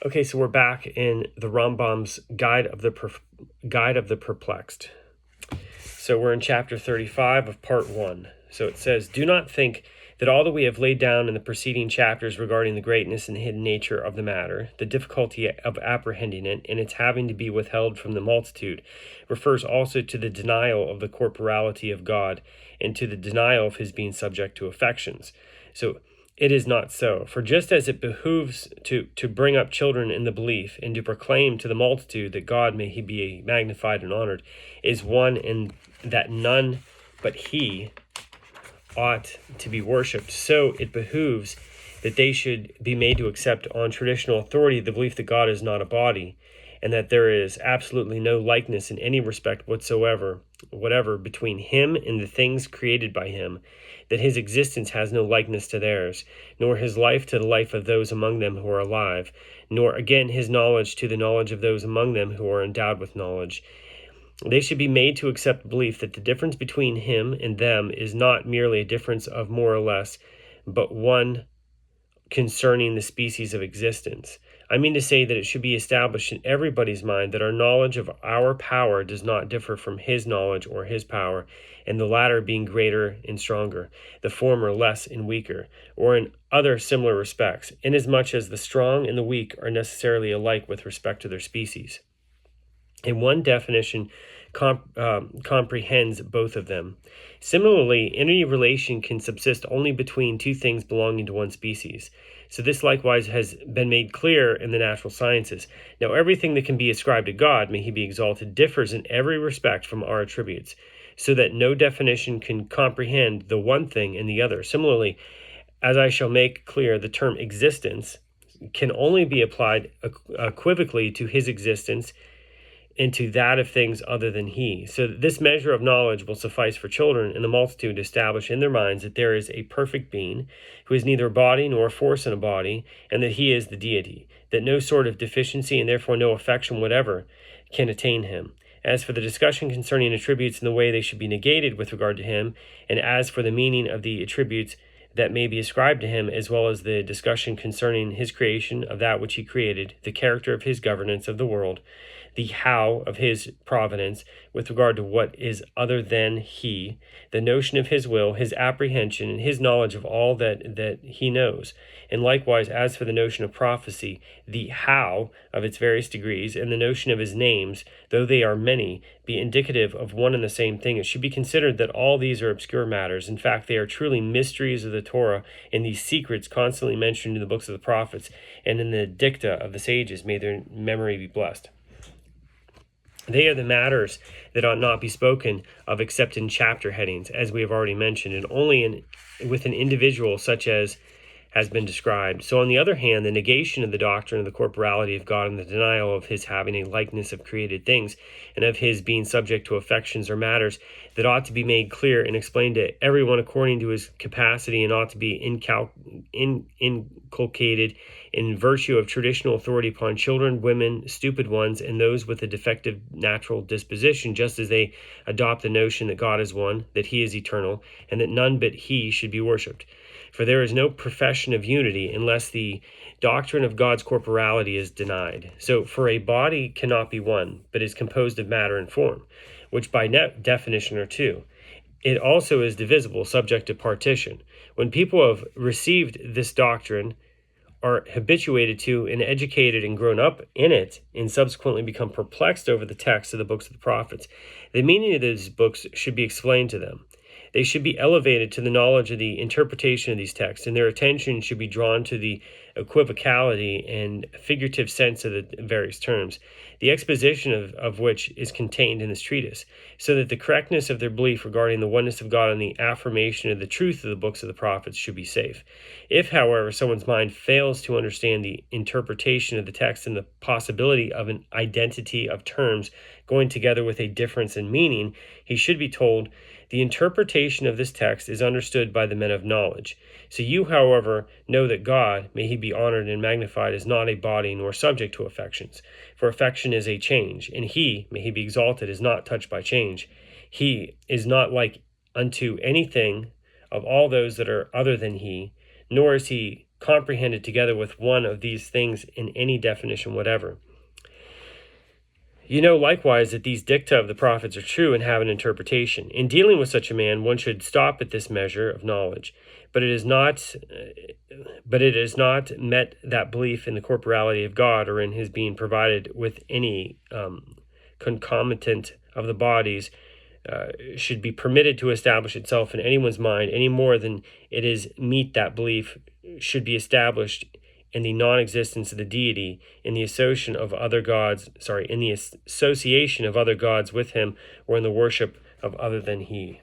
Okay, so we're back in the Rambam's Guide of the Perplexed. So we're in chapter 35 of part 1. So it says, "Do not think that all that we have laid down in the preceding chapters regarding the greatness and hidden nature of the matter, the difficulty of apprehending it, and its having to be withheld from the multitude, refers also to the denial of the corporality of God and to the denial of his being subject to affections. So it is not so. For just as it behooves to bring up children in the belief and to proclaim to the multitude that God may he be magnified and honored is one, and that none but he ought to be worshipped, so it behooves that they should be made to accept on traditional authority the belief that God is not a body, and that there is absolutely no likeness in any respect whatever between him and the things created by him, that his existence has no likeness to theirs, nor his life to the life of those among them who are alive, nor again his knowledge to the knowledge of those among them who are endowed with knowledge. They should be made to accept the belief that the difference between him and them is not merely a difference of more or less, but one concerning the species of existence. I mean to say that it should be established in everybody's mind that our knowledge of our power does not differ from his knowledge or his power, and the latter being greater and stronger, the former less and weaker, or in other similar respects, inasmuch as the strong and the weak are necessarily alike with respect to their species. And one definition comprehends both of them. Similarly, any relation can subsist only between two things belonging to one species. So this likewise has been made clear in the natural sciences. Now everything that can be ascribed to God, may he be exalted, differs in every respect from our attributes, so that no definition can comprehend the one thing and the other. Similarly, as I shall make clear, the term existence can only be applied equivocally to his existence into that of things other than he. So this measure of knowledge will suffice for children and the multitude to establish in their minds that there is a perfect being who is neither a body nor a force in a body, and that he is the deity, that no sort of deficiency and therefore no affection whatever can attain him. As for the discussion concerning attributes and the way they should be negated with regard to him, and as for the meaning of the attributes that may be ascribed to him, as well as the discussion concerning his creation of that which he created, the character of his governance of the world, the how of his providence with regard to what is other than he, the notion of his will, his apprehension, and his knowledge of all that he knows. And likewise, as for the notion of prophecy, the how of its various degrees, and the notion of his names, though they are many, be indicative of one and the same thing, it should be considered that all these are obscure matters. In fact, they are truly mysteries of the Torah, and these secrets constantly mentioned in the books of the prophets and in the dicta of the sages, may their memory be blessed. They are the matters that ought not be spoken of except in chapter headings, as we have already mentioned, and only with an individual such as has been described. So on the other hand, the negation of the doctrine of the corporality of God and the denial of his having a likeness of created things and of his being subject to affections are matters that ought to be made clear and explained to everyone according to his capacity, and ought to be inculcated in virtue of traditional authority upon children, women, stupid ones, and those with a defective natural disposition, just as they adopt the notion that God is one, that he is eternal, and that none but he should be worshipped. For there is no profession of unity unless the doctrine of God's corporality is denied. So, for a body cannot be one, but is composed of matter and form, which by definition are two. It also is divisible, subject to partition. When people have received this doctrine, are habituated to and educated and grown up in it, and subsequently become perplexed over the text of the books of the prophets, the meaning of these books should be explained to them. They should be elevated to the knowledge of the interpretation of these texts, and their attention should be drawn to the equivocality and figurative sense of the various terms, the exposition of which is contained in this treatise, so that the correctness of their belief regarding the oneness of God and the affirmation of the truth of the books of the prophets should be safe. If, however, someone's mind fails to understand the interpretation of the text and the possibility of an identity of terms going together with a difference in meaning, he should be told, the interpretation of this text is understood by the men of knowledge. So you, however, know that God, may he be honored and magnified, is not a body nor subject to affections. For affection is a change, and he, may he be exalted, is not touched by change. He is not like unto anything of all those that are other than he, nor is he comprehended together with one of these things in any definition whatever. You know likewise that these dicta of the prophets are true and have an interpretation. In dealing with such a man, one should stop at this measure of knowledge, but it has not met that belief in the corporeality of God or in his being provided with any concomitant of the bodies should be permitted to establish itself in anyone's mind any more than it is meet that belief should be established in the non-existence of the deity, in the association of other gods with him, or in the worship of other than he.